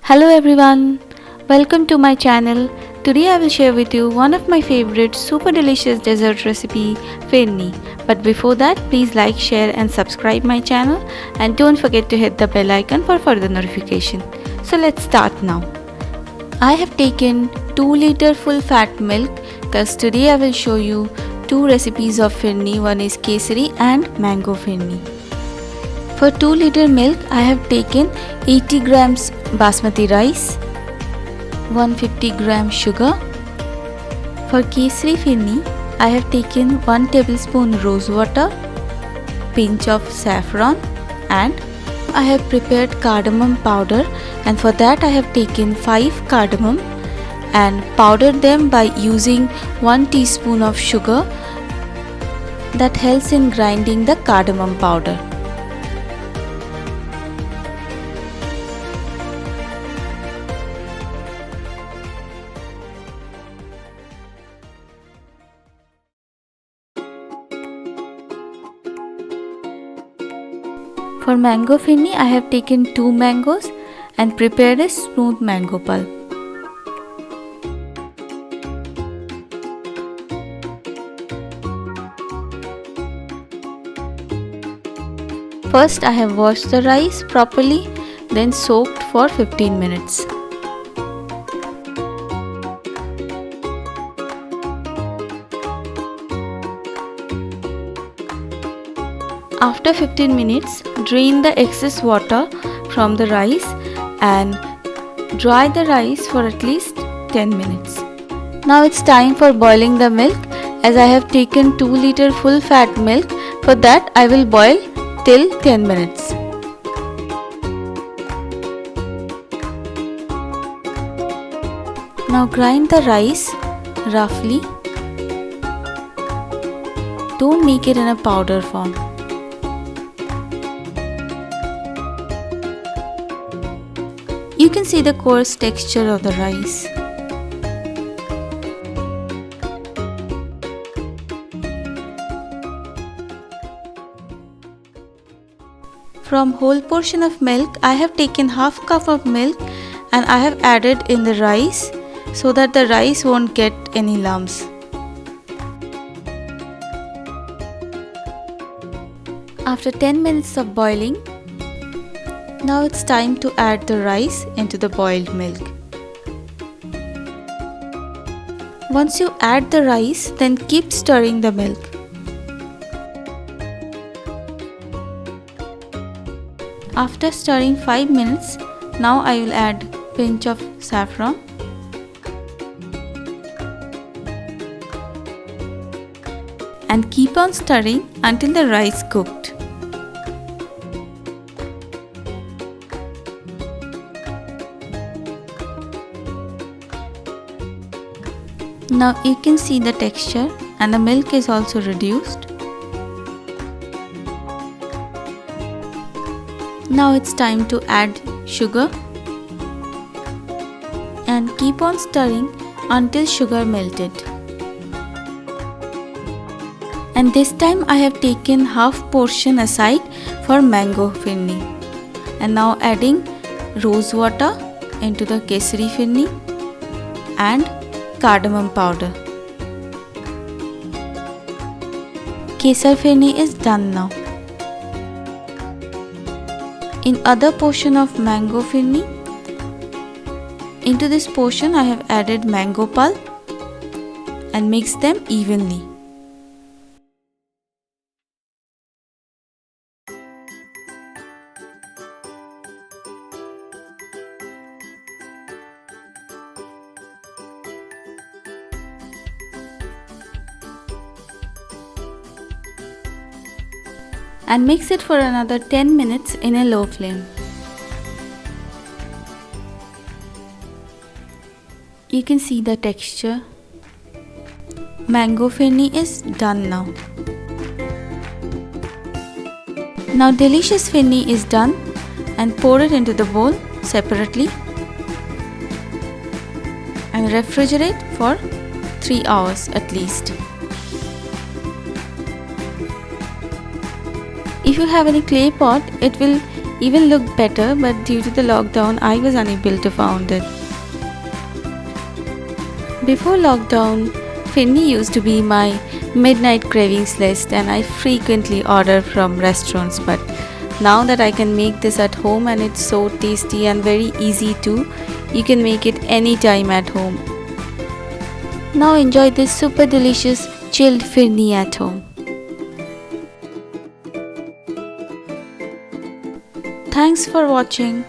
Hello everyone, welcome to my channel. Today I will share with you one of my favorite super delicious dessert recipe, firni. But before that, please like, share and subscribe my channel and don't forget to hit the bell icon for further notification. So let's start now. I have taken 2 liter full fat milk cause today I will show you two recipes of firni. One is kesari and mango firni. For 2 liter milk, I have taken 80 grams basmati rice, 150 grams sugar. For kesari firni, I have taken 1 tablespoon rose water, pinch of saffron, and I have prepared cardamom powder, and for that I have taken 5 cardamom and powdered them by using 1 teaspoon of sugar that helps in grinding the cardamom powder. For mango firni, I have taken 2 mangoes and prepared a smooth mango pulp. First, I have washed the rice properly, then soaked for 15 minutes. After 15 minutes, drain the excess water from the rice and dry the rice for at least 10 minutes. Now it's time for boiling the milk. As I have taken 2 liter full fat milk, for that I will boil till 10 minutes. Now grind the rice roughly. Don't make it in a powder form. You can see the coarse texture of the rice. From whole portion of milk, I have taken half cup of milk and I have added in the rice so that the rice won't get any lumps. After 10 minutes of boiling, now it's time to add the rice into the boiled milk. Once you add the rice, then keep stirring the milk. After stirring 5 minutes, now I will add pinch of saffron and keep on stirring until the rice cooked. Now you can see the texture and the milk is also reduced. Now it's time to add sugar and keep on stirring until sugar melted. And this time I have taken half portion aside for mango firni. And now adding rose water into the kesari firni and cardamom powder. Kesar firni is done now. In other portion of mango firni, into this portion I have added mango pulp and mix them evenly. And mix it for another 10 minutes in a low flame. You can see the texture. Mango firni is done now. Now delicious firni is done and pour it into the bowl separately and refrigerate for 3 hours at least. If you have any clay pot, it will even looked better, but due to the lockdown, I was unable to find it. Before lockdown, Finny used to be my midnight cravings list and I frequently order from restaurants, but now that I can make this at home and it's so tasty and very easy too, you can make it anytime at home. Now enjoy this super delicious chilled Firni at home. Thanks for watching.